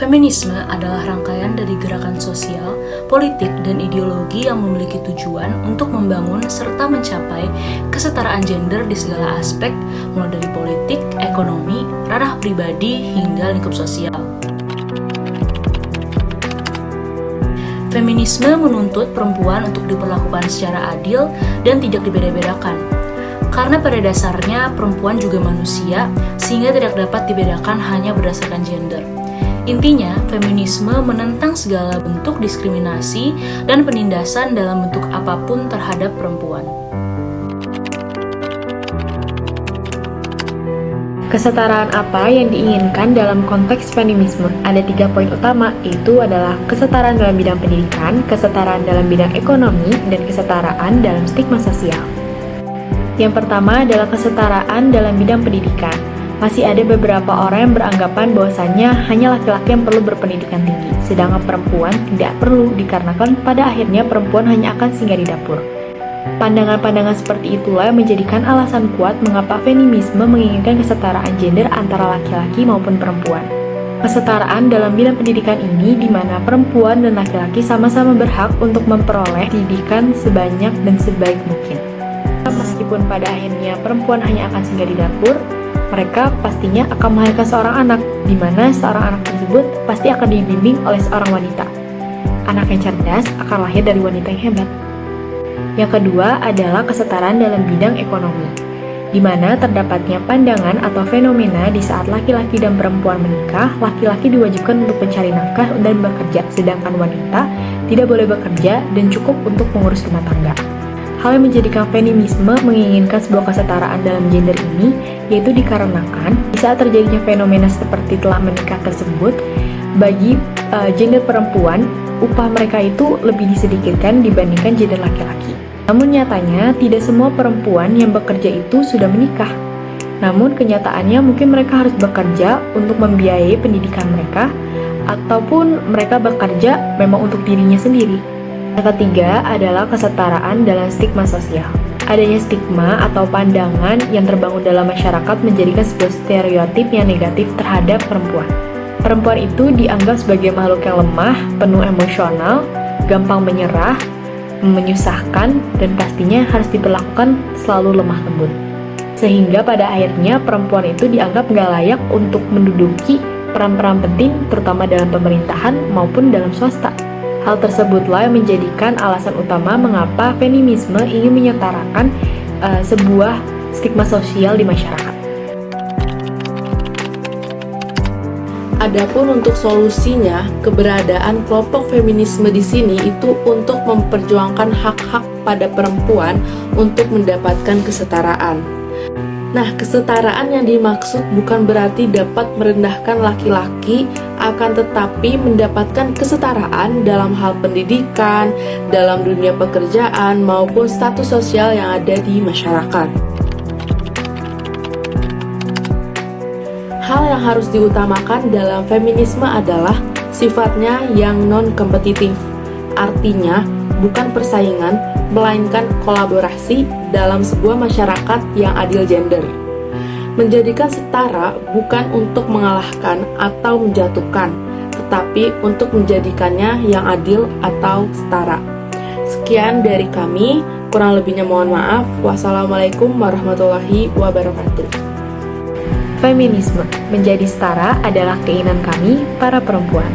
Feminisme adalah rangkaian dari gerakan sosial, politik, dan ideologi yang memiliki tujuan untuk membangun serta mencapai kesetaraan gender di segala aspek, mulai dari politik, ekonomi, ranah pribadi, hingga lingkup sosial. Feminisme menuntut perempuan untuk diperlakukan secara adil dan tidak dibeda-bedakan. Karena pada dasarnya perempuan juga manusia, sehingga tidak dapat dibedakan hanya berdasarkan gender. Intinya, feminisme menentang segala bentuk diskriminasi dan penindasan dalam bentuk apapun terhadap perempuan. Kesetaraan apa yang diinginkan dalam konteks feminisme? Ada 3 poin utama, yaitu adalah kesetaraan dalam bidang pendidikan, kesetaraan dalam bidang ekonomi, dan kesetaraan dalam stigma sosial. Yang pertama adalah kesetaraan dalam bidang pendidikan. Masih ada beberapa orang yang beranggapan bahwasannya hanya laki-laki yang perlu berpendidikan tinggi, sedangkan perempuan tidak perlu dikarenakan pada akhirnya perempuan hanya akan singgah di dapur. Pandangan-pandangan seperti itulah yang menjadikan alasan kuat mengapa feminisme menginginkan kesetaraan gender antara laki-laki maupun perempuan. Kesetaraan dalam bidang pendidikan ini di mana perempuan dan laki-laki sama-sama berhak untuk memperoleh pendidikan sebanyak dan sebaik mungkin. Meskipun pada akhirnya perempuan hanya akan singgah di dapur, mereka pastinya akan melahirkan seorang anak, di mana seorang anak tersebut pasti akan dibimbing oleh seorang wanita. Anak yang cerdas akan lahir dari wanita yang hebat. Yang kedua adalah kesetaraan dalam bidang ekonomi, di mana terdapatnya pandangan atau fenomena di saat laki-laki dan perempuan menikah, laki-laki diwajibkan untuk mencari nafkah dan bekerja, sedangkan wanita tidak boleh bekerja dan cukup untuk mengurus rumah tangga. Hal yang menjadikan feminisme menginginkan sebuah kesetaraan dalam gender ini, yaitu dikarenakan di saat terjadinya fenomena seperti telah menikah tersebut, bagi gender perempuan, upah mereka itu lebih disedikitkan dibandingkan gender laki-laki. Namun nyatanya, tidak semua perempuan yang bekerja itu sudah menikah. Namun kenyataannya mungkin mereka harus bekerja untuk membiayai pendidikan mereka, ataupun mereka bekerja memang untuk dirinya sendiri. Yang ketiga adalah kesetaraan dalam stigma sosial. Adanya stigma atau pandangan yang terbangun dalam masyarakat menjadikan sebuah stereotip yang negatif terhadap perempuan. Perempuan itu dianggap sebagai makhluk yang lemah, penuh emosional, gampang menyerah, menyusahkan, dan pastinya harus diperlakukan selalu lemah lembut. Sehingga pada akhirnya perempuan itu dianggap nggak layak untuk menduduki peran-peran penting terutama dalam pemerintahan maupun dalam swasta. Hal tersebutlah yang menjadikan alasan utama mengapa feminisme ingin menyetarakan sebuah stigma sosial di masyarakat. Adapun untuk solusinya, keberadaan kelompok feminisme di sini itu untuk memperjuangkan hak-hak pada perempuan untuk mendapatkan kesetaraan. Nah, kesetaraan yang dimaksud bukan berarti dapat merendahkan laki-laki, akan tetapi mendapatkan kesetaraan dalam hal pendidikan, dalam dunia pekerjaan, maupun status sosial yang ada di masyarakat. Hal yang harus diutamakan dalam feminisme adalah sifatnya yang non-kompetitif, artinya bukan persaingan, melainkan kolaborasi dalam sebuah masyarakat yang adil gender. Menjadikan setara bukan untuk mengalahkan atau menjatuhkan, tetapi untuk menjadikannya yang adil atau setara. Sekian dari kami, kurang lebihnya mohon maaf. Wassalamualaikum warahmatullahi wabarakatuh. Feminisme menjadi setara adalah keinginan kami, para perempuan.